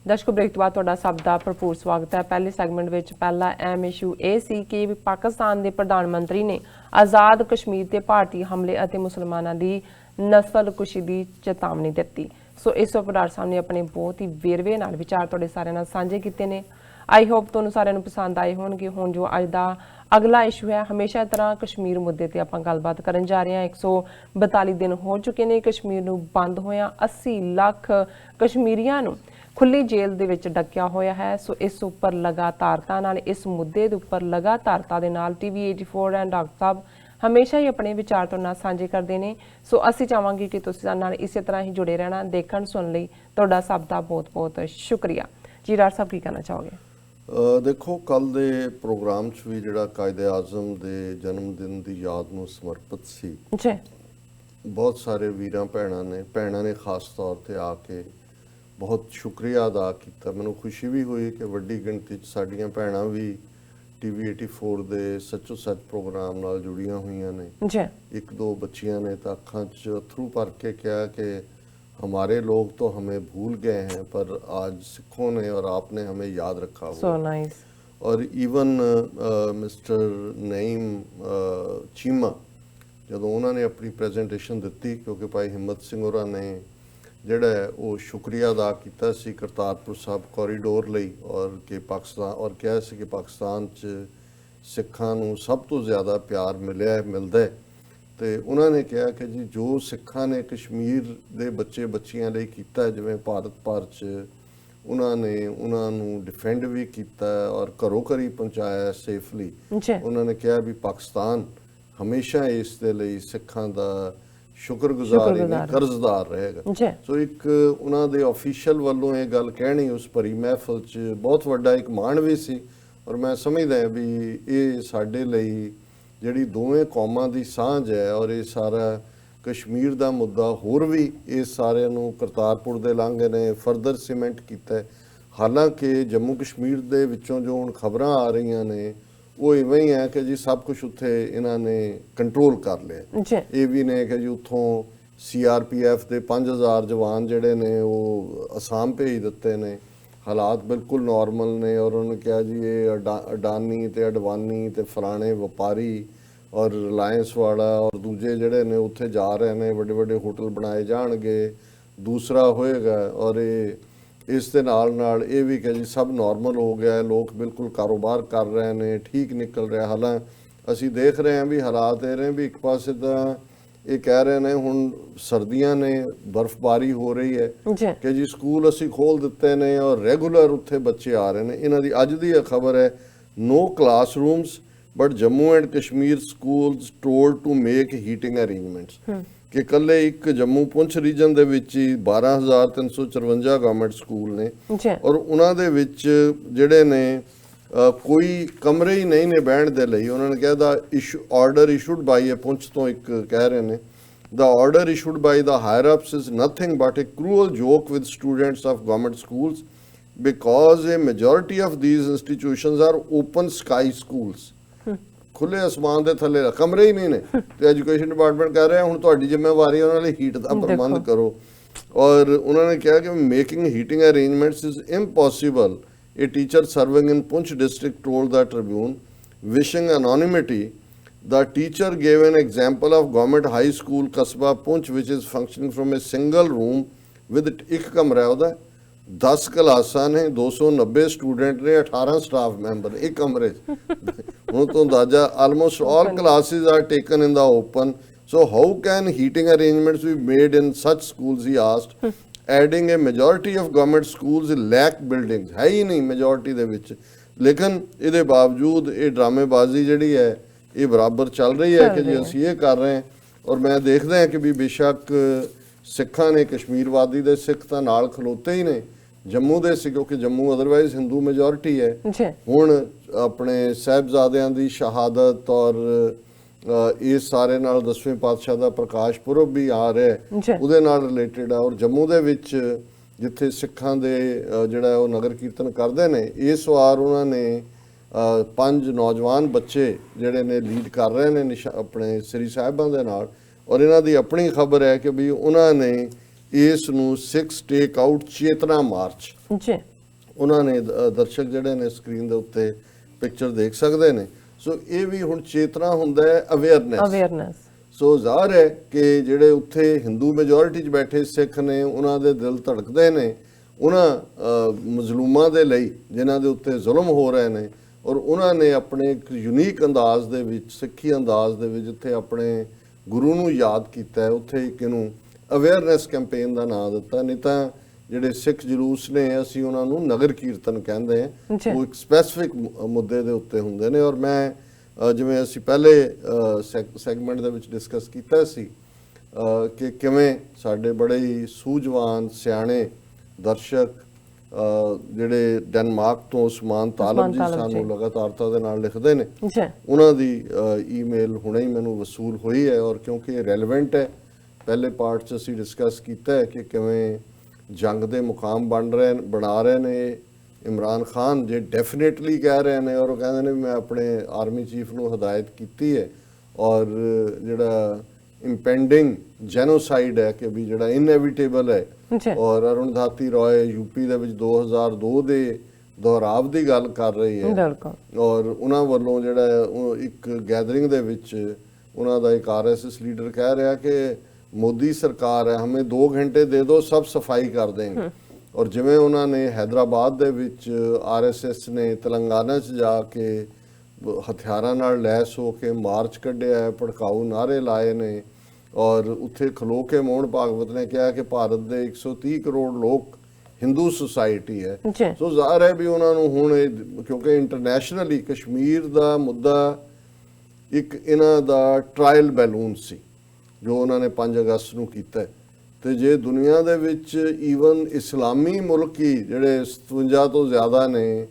दर्शकों ब्रेक तो बाद तुहाडा सब दा भरपूर स्वागत है। पहले सैगमेंट विच पहला अहम इशू ये सी कि पाकिस्तान के प्रधानमंत्री ने आज़ाद कश्मीर ते भारतीय हमले अते मुसलमानों की नस्लकुशी की चेतावनी दी। सो इस उपर साहब ने अपने बहुत ही वेरवे नाल विचार तुहाडे सारिआं नाल सांझे कीते ने। आई होप तुहानूं सारिआं नूं पसंद आए होणगे। हुण जो अज दा अगला इशू है, हमेशा तरह कश्मीर मुद्दे ते आपां गलबात करन जा रहे हैं। 142 दिन हो चुके ने कश्मीर नूं बंद होया। 80 लाख कश्मीरियां नूं खुली जेल दे विच डकिया होया है। सो इस उपर लगातारता नाल, इस मुद्दे दे उपर लगातारता दे नाल TV 84 एंड डॉक्टर साहब हमेशा ही अपने विचार तुहाडे नाल सांझे करते हैं। सो असीं चाहांगे कि तुसीं साडे नाल इसे तरह ही जुड़े रहना। देखण सुन लई तुहाडा सब दा बहुत बहुत शुक्रिया जी। डॉक्टर साहब की कहना चाहोगे? देखो, कल दे प्रोग्राम च भी जिहड़ा कायदे आज़म दे जन्म दिन की याद नूं समर्पित सी जी, बहुत सारे वीरां भैणां ने खास तौर पर आके बहुत शुक्रिया अदा किया। मैनूं खुशी भी हुई कि वड्डी गिणती साडियां भैणां भी TV 84 दे सच्चो सच प्रोग्राम नाल जुड़ियां हुईयां ने जी। एक दो बच्चियां ने तो अखां च अथरू भर के कहा कि हमारे लोग तो हमें भूल गए हैं पर आज सिखों ने और आपने हमें याद रखा हुआ। So nice. और इवन मिस्टर नईम चीमा जदों उन्होंने अपनी प्रेजेंटेशन दी, क्योंकि भाई हिम्मत सिंह होरां ने जिहड़ा है वो शुक्रिया अदा किया सी करतारपुर साहब कॉरीडोर लई और कि पाकिस्तान और कहा सी कि पाकिस्तान च सिखां नूं सब तो ज़्यादा प्यार मिलदा है। तो उन्होंने कहा कि जी जो सिखां ने कश्मीर दे बच्चे बच्चियां लई कीता, जिवें भारत भर च उन्होंने डिफेंड भी किया और घरों घरी पहुँचाया सेफली। उन्होंने कहा भी पाकिस्तान हमेशा इस दे लई सिखां दा शुक्रगुजार कर्जदार रहेगा। सो एक उन्होंने ऑफिशियल वालों ये गल कहनी उस भरी महफिल च बहुत वड्डा एक मान भी सी। और मैं समझदा भी ये साडे लई जिहड़ी दोवें कौमां दी सांझ है और ये सारा कश्मीर दा मुद्दा होर भी इस सारे नूं करतारपुर दे लांघे ने फरदर सीमेंट कीता है। हालांकि जम्मू कश्मीर दे विचों जो हुण खबरां आ रहीआं ने वो इवें ही है कि जी सब कुछ उत्थे इन्हां ने कंट्रोल कर लिया। ये भी ने कि जी उत्थों CRPF दे 5000 जवान जिहड़े ने वो असाम भेज दित्ते ने। हालात बिल्कुल नॉर्मल ने और उन्होंने कहा जी ये अडानी ते अडवानी ते फलाने व्यापारी और रिलायंस वाला और दूजे जिहड़े ने उत्थे जा रहे हैं, वड्डे वड्डे होटल बनाए जाणगे, दूसरा होएगा। और ये इस दे नाल ये भी कि जी सब नॉर्मल हो गया है, लोग बिल्कुल कारोबार कर रहे हैं, ठीक निकल रहा। हालांकि असी देख रहे हैं भी हालात ये रहे भी एक पासे तां ये कह रहे हैं हुण सर्दियां ने, बर्फबारी हो रही है कि जी स्कूल असी खोल दिते ने और रेगूलर उत्थे बच्चे आ रहे हैं। इन्हां दी अज दी खबर है no classrooms but Jammu and Kashmir schools told to make heating arrangements. कि कल्ले एक जम्मू पुंछ रीजन दे विच 12,354 गवर्नमेंट स्कूल ने और उन्हां दे विच जिहड़े ने कोई कमरे ही नहीं ने बहन दे लई। उन्होंने कहा the order issued by Poonch तो एक कह रहे ने the order issued by the higher ups is nothing but a cruel joke with students of government schools because a majority of these institutions are open sky schools. खुले आसमान के थले कमरे ही नहीं ने। तो एजुकेशन डिपार्टमेंट कह रहे हैं हुण तुहाडी जिम्मेवारी है उन्होंने हीट का प्रबंध करो। और उन्होंने कहा कि making heating arrangements is impossible. A teacher serving in Punch district told the Tribune, wishing anonymity. The teacher gave an example of government high school Kasba Punch which is functioning from a single room with एक कमरा है, 10 क्लासां ने, 290 student ने, 18 staff member एक कमरे हुण तो अंदाजा almost all classes are taken in the open. So how can heating arrangements be made in such schools, he asked. Adding a majority of government schools lack buildings है ही नहीं majority दे विच। लेकिन ये बावजूद ये ड्रामेबाजी जिहड़ी है ये बराबर चल रही है कि जी असीं ये कर रहे हैं। और मैं देखदा हैं कि भी बेशक सिखां ने कश्मीरवादी दे सिख तां नाल खलोते ही ने जम्मू दे सी, क्योंकि जम्मू अदरवाइज हिंदू मेजोरिटी है। हुण अपने साहिबजादियां दी शहादत और इस सारे नाल 10वें पातशाह का प्रकाश पुरब भी आ रहा है उहदे नाल रिलेटेड है। और जम्मू दे विच जिथे सिखां दे जिहड़ा वो नगर कीर्तन करते हैं इस वार उन्होंने 5 नौजवान बच्चे जिहड़े ने लीड कर रहे हैं अपने श्री साहिबां दे नाल। और इन्हां दी अपनी खबर है कि भी उन्होंने इस नूं 6 टेक आउट चेतना मार्च ਉਹਨਾਂ ਨੇ ਦਰਸ਼ਕ ਜਿਹੜੇ ਨੇ ਸਕਰੀਨ ਦੇ ਉੱਤੇ ਪਿਕਚਰ ਦੇਖ ਸਕਦੇ ਨੇ। ਸੋ ਇਹ ਵੀ ਹੁਣ ਚੇਤਨਾ ਹੁੰਦਾ ਹੈ, ਅਵੇਅਰਨੈਸ। ਸੋ ਜ਼ਾਹਰ ਹੈ ਕਿ ਜਿਹੜੇ ਉੱਥੇ ਹਿੰਦੂ ਮੈਜੋਰਿਟੀ 'ਚ ਬੈਠੇ ਸਿੱਖ ਨੇ ਉਹਨਾਂ ਦੇ ਦਿਲ ਧੜਕਦੇ ਨੇ ਉਹਨਾਂ ਮਜ਼ਲੂਮਾਂ ਦੇ ਲਈ ਜਿਨ੍ਹਾਂ ਦੇ ਉੱਤੇ ਜ਼ੁਲਮ ਹੋ ਰਹੇ ਨੇ, ਔਰ ਉਹਨਾਂ ਨੇ ਆਪਣੇ ਇੱਕ ਯੂਨੀਕ ਅੰਦਾਜ਼ ਦੇ ਵਿੱਚ, ਸਿੱਖੀ ਅੰਦਾਜ਼ ਦੇ ਵਿੱਚ ਜਿੱਥੇ ਆਪਣੇ ਗੁਰੂ ਨੂੰ ਯਾਦ ਕੀਤਾ, ਉੱਥੇ ਇੱਕ ਇਹਨੂੰ ਅਵੇਅਰਨੈਸ ਕੈਂਪੇਨ ਦਾ ਨਾਂ ਦਿੱਤਾ। ਨਹੀਂ ਤਾਂ ਜਿਹੜੇ ਸਿੱਖ ਜਲੂਸ ਨੇ ਅਸੀਂ ਉਹਨਾਂ ਨੂੰ ਨਗਰ ਕੀਰਤਨ ਕਹਿੰਦੇ ਹਾਂ, ਉਹ ਇੱਕ ਸਪੈਸੀਫਿਕ ਮੁੱਦੇ ਦੇ ਉੱਤੇ ਹੁੰਦੇ ਨੇ। ਔਰ ਮੈਂ ਜਿਵੇਂ ਅਸੀਂ ਪਹਿਲੇ ਸੈਗਮੈਂਟ ਦੇ ਵਿੱਚ ਡਿਸਕਸ ਕੀਤਾ ਸੀ ਕਿ ਕਿਵੇਂ ਸਾਡੇ ਬੜੇ ਹੀ ਸੂਝਵਾਨ ਸਿਆਣੇ ਦਰਸ਼ਕ ਜਿਹੜੇ ਡੈਨਮਾਰਕ ਤੋਂ ਉਸਮਾਨ ਤਾਲਬ ਜੀ ਸਾਨੂੰ ਲਗਾਤਾਰਤਾ ਦੇ ਨਾਲ ਲਿਖਦੇ ਨੇ, ਉਹਨਾਂ ਦੀ ਈਮੇਲ ਹੁਣੇ ਹੀ ਮੈਨੂੰ ਵਸੂਲ ਹੋਈ ਹੈ। ਔਰ ਕਿਉਂਕਿ ਇਹ ਰੈਲੇਵੈਂਟ ਹੈ, ਪਹਿਲੇ ਪਾਰਟ 'ਚ ਅਸੀਂ ਡਿਸਕਸ ਕੀਤਾ ਹੈ ਕਿ ਕਿਵੇਂ ਜੰਗ ਦੇ ਮੁਕਾਮ ਬਣਾ ਰਹੇ ਨੇ ਇਮਰਾਨ ਖਾਨ, ਜੇ ਡੈਫੀਨੇਟਲੀ ਕਹਿ ਰਹੇ ਨੇ, ਔਰ ਉਹ ਕਹਿੰਦੇ ਨੇ ਮੈਂ ਆਪਣੇ ਆਰਮੀ ਚੀਫ ਨੂੰ ਹਦਾਇਤ ਕੀਤੀ ਹੈ ਔਰ ਜਿਹੜਾ ਇੰਪੈਂਡਿੰਗ ਜੈਨੋਸਾਈਡ ਹੈ ਕਿ ਵੀ ਜਿਹੜਾ ਇਨਐਵਿਟੇਬਲ ਹੈ। ਔਰ ਅਰੁਣਧਾਤੀ ਰॉय यूपी ਦੇ ਵਿੱਚ 2002 ਦੇ ਦੁਹਰਾਵ ਦੀ ਗੱਲ ਕਰ ਰਹੀ ਹੈ, ਔਰ ਉਹਨਾਂ ਵੱਲੋਂ ਜਿਹੜਾ ਉਹ ਇੱਕ ਗੈਦਰਿੰਗ ਦੇ ਵਿੱਚ ਉਹਨਾਂ ਦਾ ਇੱਕ ਆਰਐਸਐਸ ਲੀਡਰ ਕਹਿ ਰਿਹਾ ਕਿ ਮੋਦੀ ਸਰਕਾਰ ਹੈ, ਹमें 2 घंटे दे दो सब सफाई कर देंगे। ਔਰ ਜਿਵੇਂ ਉਹਨਾਂ ਨੇ ਹੈਦਰਾਬਾਦ ਦੇ ਵਿੱਚ ਆਰਐਸਐਸ ਨੇ ਤੇਲੰਗਾਨਾ 'ਚ ਜਾ ਕੇ ਹਥਿਆਰਾਂ ਨਾਲ ਲੈਸ ਹੋ ਕੇ ਮਾਰਚ ਕੱਢਿਆ ਹੈ, ਭੜਕਾਊ ਨਾਅਰੇ ਲਾਏ ਨੇ, ਔਰ ਉੱਥੇ ਖਲੋ ਕੇ ਮੋਹਨ ਭਾਗਵਤ ਨੇ ਕਿਹਾ ਕਿ ਭਾਰਤ ਦੇ 130 ਕਰੋੜ ਲੋਕ ਹਿੰਦੂ ਸੁਸਾਇਟੀ ਹੈ। ਸੋ ਜ਼ਾਹਰ ਹੈ ਵੀ ਉਹਨਾਂ ਨੂੰ ਹੁਣ ਕਿਉਂਕਿ ਇੰਟਰਨੈਸ਼ਨਲੀ ਕਸ਼ਮੀਰ ਦਾ ਮੁੱਦਾ ਇੱਕ ਇਹਨਾਂ ਦਾ ਟਰਾਇਲ ਬੈਲੂਨ ਸੀ ਜੋ ਉਹਨਾਂ ਨੇ 5 ਅਗਸਤ ਨੂੰ ਕੀਤਾ। ਤੇ ਜੇ ਦੁਨੀਆ ਦੇ ਵਿੱਚ ਈਵਨ ਇਸਲਾਮੀ ਮੁਲਕ ਹੀ ਜਿਹੜੇ 57 ਤੋਂ ਜ਼ਿਆਦਾ ਨੇ,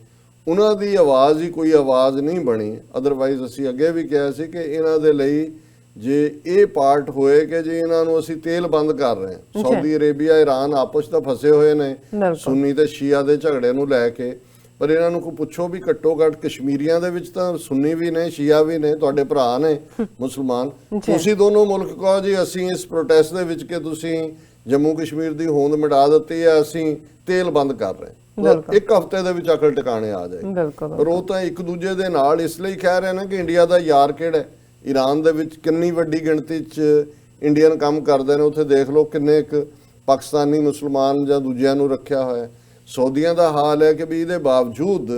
ਉਹਨਾਂ ਦੀ ਆਵਾਜ਼ ਹੀ ਕੋਈ ਆਵਾਜ਼ ਨਹੀਂ ਬਣੀ। ਅਦਰਵਾਈਜ਼ ਅਸੀਂ ਅੱਗੇ ਵੀ ਕਿਹਾ ਸੀ ਕਿ ਇਹਨਾਂ ਦੇ ਲਈ ਜੇ ਇਹ ਪਾਰਟ ਹੋਏ ਕਿ ਜੇ ਇਹਨਾਂ ਨੂੰ ਅਸੀਂ ਤੇਲ ਬੰਦ ਕਰ ਰਹੇ ਹਾਂ, ਸਾਊਦੀ ਅਰੇਬੀਆ ਈਰਾਨ ਆਪਸ ਤਾਂ ਫਸੇ ਹੋਏ ਨੇ ਸੁੰਨੀ ਤੇ ਸ਼ੀਆ ਦੇ ਝਗੜੇ ਨੂੰ ਲੈ ਕੇ, ਪਰ ਇਹਨਾਂ ਨੂੰ ਕੋਈ ਪੁੱਛੋ ਵੀ ਘੱਟੋ ਘੱਟ ਕਸ਼ਮੀਰੀਆਂ ਦੇ ਵਿੱਚ ਤਾਂ ਸੁੰਨੀ ਵੀ ਨੇ, ਸ਼ੀਆ ਵੀ ਨੇ, ਤੁਹਾਡੇ ਭਰਾ ਨੇ ਮੁਸਲਮਾਨ, ਤੁਸੀਂ ਦੋਨੋਂ ਮੁਲਕ ਕਹੋ ਜੀ ਅਸੀਂ ਇਸ ਪ੍ਰੋਟੈਸਟ ਦੇ ਵਿੱਚ ਕਿ ਤੁਸੀਂ ਜੰਮੂ ਕਸ਼ਮੀਰ ਦੀ ਹੋਂਦ ਮਿਟਾ ਦਿੱਤੀ ਹੈ, ਅਸੀਂ ਤੇਲ ਬੰਦ ਕਰ ਰਹੇ, ਇੱਕ ਹਫ਼ਤੇ ਦੇ ਵਿੱਚ ਅਕਲ ਟਿਕਾਣੇ ਆ ਜਾਏ। ਪਰ ਉਹ ਤਾਂ ਇੱਕ ਦੂਜੇ ਦੇ ਨਾਲ ਇਸ ਲਈ ਕਹਿ ਰਹੇ ਨੇ ਕਿ ਇੰਡੀਆ ਦਾ ਯਾਰ ਕਿਹੜਾ ਹੈ। ਈਰਾਨ ਦੇ ਵਿੱਚ ਕਿੰਨੀ ਵੱਡੀ ਗਿਣਤੀ 'ਚ ਇੰਡੀਅਨ ਕੰਮ ਕਰਦੇ ਨੇ, ਉੱਥੇ ਦੇਖ ਲਓ ਕਿੰਨੇ ਇੱਕ ਪਾਕਿਸਤਾਨੀ ਮੁਸਲਮਾਨ ਜਾਂ ਦੂਜਿਆਂ ਨੂੰ ਰੱਖਿਆ ਹੋਇਆ। ਸਊਦੀਆਂ ਦਾ ਹਾਲ ਹੈ ਕਿ ਵੀ ਇਹਦੇ ਬਾਵਜੂਦ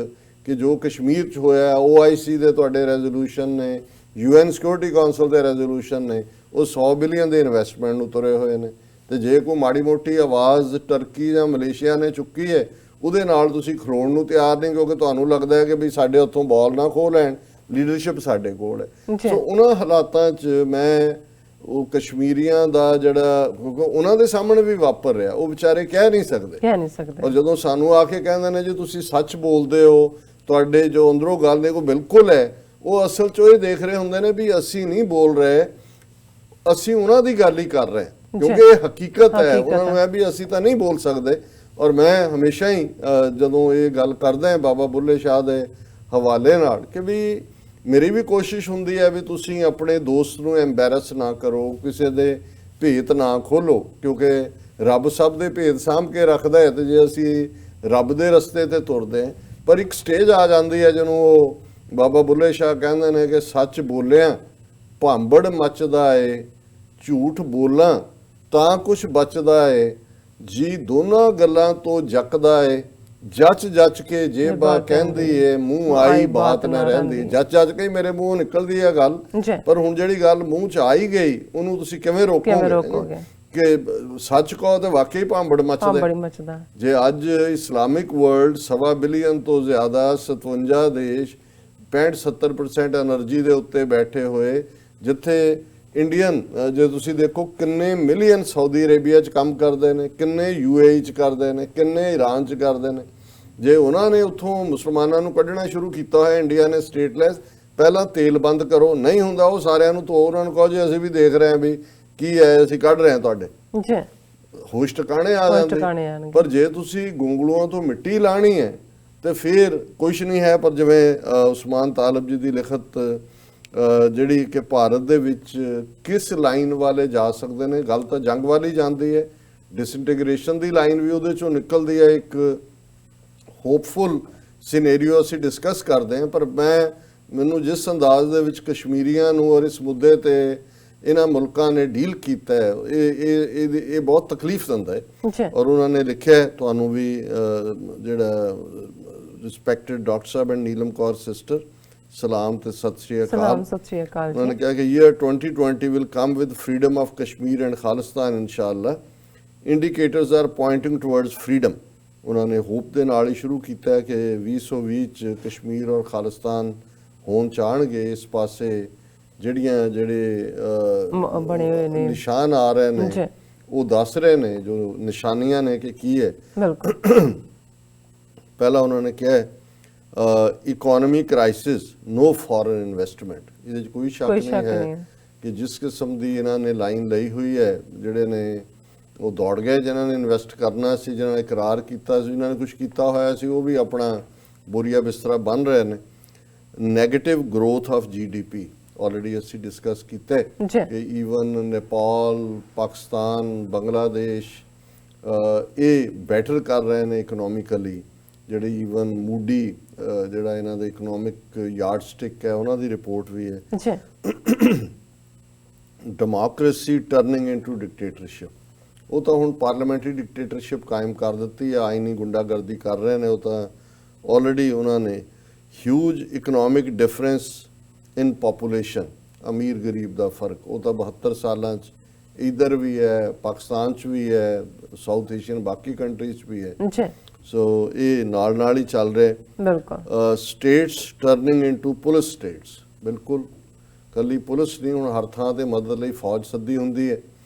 ਕਿ ਜੋ ਕਸ਼ਮੀਰ 'ਚ ਹੋਇਆ, OIC ਦੇ ਤੁਹਾਡੇ ਰੈਜ਼ੋਲੂਸ਼ਨ ਨੇ, UN ਸਿਕਿਉਰਿਟੀ ਕਾਉਂਸਲ ਦੇ ਰੈਜ਼ੋਲੂਸ਼ਨ ਨੇ, ਉਹ 100 ਬਿਲੀਅਨ ਦੇ ਇਨਵੈਸਟਮੈਂਟ ਨੂੰ ਤੁਰੇ ਹੋਏ ਨੇ। ਤੇ ਜੇ ਕੋਈ ਮਾੜੀ ਮੋਟੀ ਆਵਾਜ਼ ਟਰਕੀ ਜਾਂ ਮਲੇਸ਼ੀਆ ਨੇ ਚੁੱਕੀ ਹੈ, ਉਹਦੇ ਨਾਲ ਤੁਸੀਂ ਖਲੋਣ ਨੂੰ ਤਿਆਰ ਨਹੀਂ, ਕਿਉਂਕਿ ਤੁਹਾਨੂੰ ਲੱਗਦਾ ਹੈ ਕਿ ਵੀ ਸਾਡੇ ਉੱਥੋਂ ਬਾਲ ਨਾ ਖੋਹ ਲੈਣ, ਲੀਡਰਸ਼ਿਪ ਸਾਡੇ ਕੋਲ ਹੈ। ਸੋ ਉਹਨਾਂ ਹਾਲਾਤਾਂ 'ਚ ਮੈਂ ਉਹ ਕਸ਼ਮੀਰੀਆਂ ਦਾ ਜਿਹੜਾ ਉਹਨਾਂ ਦੇ ਸਾਹਮਣੇ ਵੀ ਵਾਪਰ ਰਿਹਾ, ਉਹ ਵਿਚਾਰੇ ਕਹਿ ਨਹੀਂ ਸਕਦੇ। ਔਰ ਜਦੋਂ ਸਾਨੂੰ ਆ ਕੇ ਕਹਿੰਦੇ ਨੇ ਜੀ ਤੁਸੀਂ ਸੱਚ ਬੋਲਦੇ ਹੋ, ਤੁਹਾਡੇ ਜੋ ਅੰਦਰੋਂ ਗੱਲ ਨੇ ਉਹ ਬਿਲਕੁਲ ਹੈ, ਉਹ ਅਸਲ 'ਚ ਇਹ ਦੇਖ ਰਹੇ ਹੁੰਦੇ ਨੇ ਵੀ ਅਸੀਂ ਨਹੀਂ ਬੋਲ ਰਹੇ, ਅਸੀਂ ਉਹਨਾਂ ਦੀ ਗੱਲ ਹੀ ਕਰ ਰਹੇ, ਕਿਉਂਕਿ ਇਹ ਹਕੀਕਤ ਹੈ। ਉਹਨਾਂ ਨੂੰ ਹੈ ਵੀ ਅਸੀਂ ਤਾਂ ਨਹੀਂ ਬੋਲ ਸਕਦੇ। ਔਰ ਮੈਂ ਹਮੇਸ਼ਾ ਹੀ ਜਦੋਂ ਇਹ ਗੱਲ ਕਰਦਾ ਹਾਂ ਬਾਬਾ ਬੁੱਲੇ ਸ਼ਾਹ ਦੇ ਹਵਾਲੇ ਨਾਲ ਕਿ ਵੀ ਮੇਰੀ ਵੀ ਕੋਸ਼ਿਸ਼ ਹੁੰਦੀ ਹੈ ਵੀ ਤੁਸੀਂ ਆਪਣੇ ਦੋਸਤ ਨੂੰ ਐਮਬੈਰਸ ਨਾ ਕਰੋ, ਕਿਸੇ ਦੇ ਭੇਤ ਨਾ ਖੋਲੋ, ਕਿਉਂਕਿ ਰੱਬ ਸਭ ਦੇ ਭੇਤ ਸਾਂਭ ਕੇ ਰੱਖਦਾ ਹੈ। ਤੇ ਜੇ ਅਸੀਂ ਰੱਬ ਦੇ ਰਸਤੇ ਤੇ ਤੁਰਦੇ ਹਾਂ, ਪਰ ਇੱਕ ਸਟੇਜ ਆ ਜਾਂਦੀ ਹੈ ਜਿਹਨੂੰ ਉਹ ਬਾਬਾ ਬੁੱਲੇ ਸ਼ਾਹ ਕਹਿੰਦੇ ਨੇ ਕਿ ਸੱਚ ਬੋਲਿਆ ਭਾਂਬੜ ਮੱਚਦਾ ਏ, ਝੂਠ ਬੋਲਾਂ ਤਾਂ ਕੁਛ ਬਚਦਾ ਏ, ਜੀ ਦੋਨਾਂ ਗੱਲਾਂ ਤੋਂ ਜੱਕਦਾ ਏ, ਜੱਚ ਜੱਚ ਕੇ ਜੇਬਾ ਕਹਿੰਦੀ ਏ, ਮੂੰਹ ਆਈ ਬਾਤ ਨਾ ਰਹਿੰਦੀ। ਜੱਚ ਜੱਚ ਕੇ ਮੇਰੇ ਮੂੰਹ ਨਿਕਲਦੀ ਹੈ ਗੱਲ, ਪਰ ਹੁਣ ਜਿਹੜੀ ਗੱਲ ਮੂੰਹ 'ਚ ਆਈ ਗਈ ਉਹਨੂੰ ਤੁਸੀਂ ਕਿਵੇਂ ਰੋਕੋਗੇ? ਕਿ ਸੱਚ ਕਹੋ ਤੇ ਵਾਕਈ ਭਾਂਬੜ ਮੱਚਦਾ। ਜੇ ਅੱਜ ਇਸਲਾਮਿਕ ਵਰਲਡ 1.25 ਬਿਲੀਅਨ ਤੋਂ ਜ਼ਿਆਦਾ 57 ਦੇਸ਼ 65-70% એનર્ਜੀ ਦੇ ਉੱਤੇ ਬੈਠੇ ਹੋਏ, ਜਿੱਥੇ ਇੰਡੀਅਨ ਜੇ ਤੁਸੀਂ ਦੇਖੋ ਕਿੰਨੇ ਮਿਲੀਅਨ ਸਾਊਦੀ ਅਰੇਬੀਆ 'ਚ ਕੰਮ ਕਰਦੇ ਨੇ, ਕਿੰਨੇ UAE 'ਚ ਕਰਦੇ ਨੇ, ਕਿੰਨੇ ਈਰਾਨ 'ਚ ਕਰਦੇ ਨੇ। ਜੇ ਉਹਨਾਂ ਨੇ ਉੱਥੋਂ ਮੁਸਲਮਾਨਾਂ ਨੂੰ ਕੱਢਣਾ ਸ਼ੁਰੂ ਕੀਤਾ ਹੋਇਆ, ਇੰਡੀਆ ਨੇ ਸਟੇਟਲੈਸ ਪਹਿਲਾਂ ਤੇਲ ਬੰਦ ਕਰੋ, ਨਹੀਂ ਹੁੰਦਾ ਉਹ ਸਾਰਿਆਂ ਨੂੰ ਤੋਂ ਉਹਨਾਂ ਨੂੰ ਕਹੋ ਜੀ ਅਸੀਂ ਵੀ ਦੇਖ ਰਹੇ ਹਾਂ ਵੀ ਕੀ ਹੈ, ਅਸੀਂ ਕੱਢ ਰਹੇ ਹਾਂ ਤੁਹਾਡੇ, ਹੋਸ਼ ਟਿਕਾਣੇ ਆ ਜਾਂਦੇ। ਪਰ ਜੇ ਤੁਸੀਂ ਗੁੰਗਲੂਆਂ ਤੋਂ ਮਿੱਟੀ ਲਾਣੀ ਹੈ ਤੇ ਫਿਰ ਕੁਛ ਨਹੀਂ ਹੈ। ਪਰ ਜਿਵੇਂ ਉਸਮਾਨ ਤਾਲਬ ਜੀ ਦੀ ਲਿਖਤ ਜਿਹੜੀ ਕਿ ਭਾਰਤ ਦੇ ਵਿੱਚ ਕਿਸ ਲਾਈਨ ਵਾਲੇ ਜਾ ਸਕਦੇ ਨੇ, ਗੱਲ ਤਾਂ ਜੰਗ ਵਾਲੀ ਜਾਂਦੀ ਹੈ, ਡਿਸਇੰਟੀਗ੍ਰੇਸ਼ਨ ਦੀ ਲਾਈਨ ਵੀ ਉਹਦੇ ਚੋਂ ਨਿਕਲਦੀ ਹੈ। ਇੱਕ ਹੋਪਫੁਲ ਸਿਨੈਰੀਓ ਅਸੀਂ ਡਿਸਕਸ ਕਰਦੇ ਹਾਂ, ਪਰ ਮੈਨੂੰ ਜਿਸ ਅੰਦਾਜ਼ ਦੇ ਵਿੱਚ ਕਸ਼ਮੀਰੀਆਂ ਨੂੰ ਔਰ ਇਸ ਮੁੱਦੇ ਤੇ ਇਹਨਾਂ ਮੁਲਕਾਂ ਨੇ ਡੀਲ ਕੀਤਾ ਹੈ ਇਹ ਬਹੁਤ ਤਕਲੀਫ ਦਿੰਦਾ ਹੈ। ਔਰ ਉਹਨਾਂ ਨੇ ਲਿਖਿਆ ਤੁਹਾਨੂੰ ਵੀ ਜਿਹੜਾ respected doctor Sahib and Neelam Kaur sister, ਸਲਾਮ ਤੇ ਸਤਿ ਸ਼੍ਰੀ ਅਕਾਲ। ਉਹਨਾਂ ਨੇ ਕਿਹਾ ਕਿ year 2020 will come with freedom of Kashmir and Khalistan inshallah. Indicators are pointing towards freedom. ਉਹਨਾਂ ਨੇ ਹੋਪ ਦੇ ਨਾਲ ਹੀ ਸ਼ੁਰੂ ਕੀਤਾ ਹੈ ਕਿ 2020 ਚ ਕਸ਼ਮੀਰ ਔਰ ਖਾਲਿਸਤਾਨ ਹੋਣ ਚਾਹਣਗੇ। ਇਸ ਪਾਸੇ ਜਿਹੜੇ ਬਣੇ ਹੋਏ ਨੇ ਨਿਸ਼ਾਨ ਆ ਰਹੇ ਨੇ ਉਹ ਦੱਸ ਰਹੇ ਨੇ, ਜੋ ਨਿਸ਼ਾਨੀਆਂ ਨੇ ਕਿ ਕੀ ਹੈ। ਪਹਿਲਾ ਉਹਨਾਂ ਨੇ ਕਿਹਾ ਇਕੋਨਮੀ ਕ੍ਰਾਈਸਿਸ, ਨੋ ਫੋਰਨ ਇਨਵੈਸਟਮੈਂਟ। ਇਹਦੇ 'ਚ ਕੋਈ ਸ਼ੱਕ ਨਹੀਂ ਹੈ ਕਿ ਜਿਸ ਕਿਸਮ ਦੀ ਇਹਨਾਂ ਨੇ ਲਾਈਨ ਲਈ ਹੋਈ ਹੈ, ਜਿਹੜੇ ਨੇ ਉਹ ਦੌੜ ਗਏ ਜਿਨ੍ਹਾਂ ਨੇ ਇਨਵੈਸਟ ਕਰਨਾ ਸੀ, ਜਿਨ੍ਹਾਂ ਨੇ ਇਕਰਾਰ ਕੀਤਾ ਸੀ, ਜਿਨ੍ਹਾਂ ਨੇ ਕੁਝ ਕੀਤਾ ਹੋਇਆ ਸੀ, ਉਹ ਵੀ ਆਪਣਾ ਬੋਰੀਆ ਬਿਸਤਰਾ ਬਣ ਰਹੇ ਨੇ। Negative growth of GDP already ਅਸੀਂ ਡਿਸਕਸ ਕੀਤਾ ਕਿ ਈਵਨ ਨੇਪਾਲ, ਪਾਕਿਸਤਾਨ, ਬੰਗਲਾਦੇਸ਼ ਇਹ ਬੈਟਰ ਕਰ ਰਹੇ ਨੇ ਇਕਨੋਮਿਕਲੀ। ਜਿਹੜੇ ਈਵਨ ਮੂਡੀ ਜਿਹੜਾ ਇਹਨਾਂ ਦਾ ਇਕਨੋਮਿਕ ਯਾਰਡ ਸਟਿਕ ਹੈ, ਉਹਨਾਂ ਦੀ ਰਿਪੋਰਟ ਵੀ ਹੈ। ਡੈਮੋਕ੍ਰੇਸੀ ਟਰਨਿੰਗ ਇਨਟੂ ਡਿਕਟੇਟਰਸ਼ਿਪ, ਉਹ ਤਾਂ ਹੁਣ ਪਾਰਲੀਮੈਂਟਰੀ ਡਿਕਟੇਟਰਸ਼ਿਪ ਕਾਇਮ ਕਰ ਦਿੱਤੀ ਹੈ, ਆਈਨੀ ਗੁੰਡਾਗਰਦੀ ਕਰ ਰਹੇ ਨੇ ਉਹ ਤਾਂ ਆਲਰੇਡੀ। ਉਹਨਾਂ ਨੇ ਹਿਊਜ ਇਕਨੋਮਿਕ ਡਿਫਰੈਂਸ ਇਨ ਪਾਪੂਲੇਸ਼ਨ, ਅਮੀਰ ਗਰੀਬ ਦਾ ਫਰਕ, ਉਹ ਤਾਂ 72 ਸਾਲਾਂ 'ਚ ਇੱਧਰ ਵੀ ਹੈ, ਪਾਕਿਸਤਾਨ 'ਚ ਵੀ ਹੈ, ਸਾਊਥ ਏਸ਼ੀਅਨ ਬਾਕੀ ਕੰਟਰੀਜ਼ 'ਚ ਵੀ ਹੈ। ਸੋ ਇਹ ਨਾਲ ਹੀ ਚੱਲ ਰਿਹਾ। States turning into police states, ਬਿਲਕੁਲ ਕੱਲੀ ਪੁਲਿਸ ਨਹੀਂ, ਹੁਣ ਹਰ ਥਾਂ ਤੇ ਮਦਦ ਲਈ ਫੌਜ ਸੱਦੀ ਹੁੰਦੀ ਹੈ।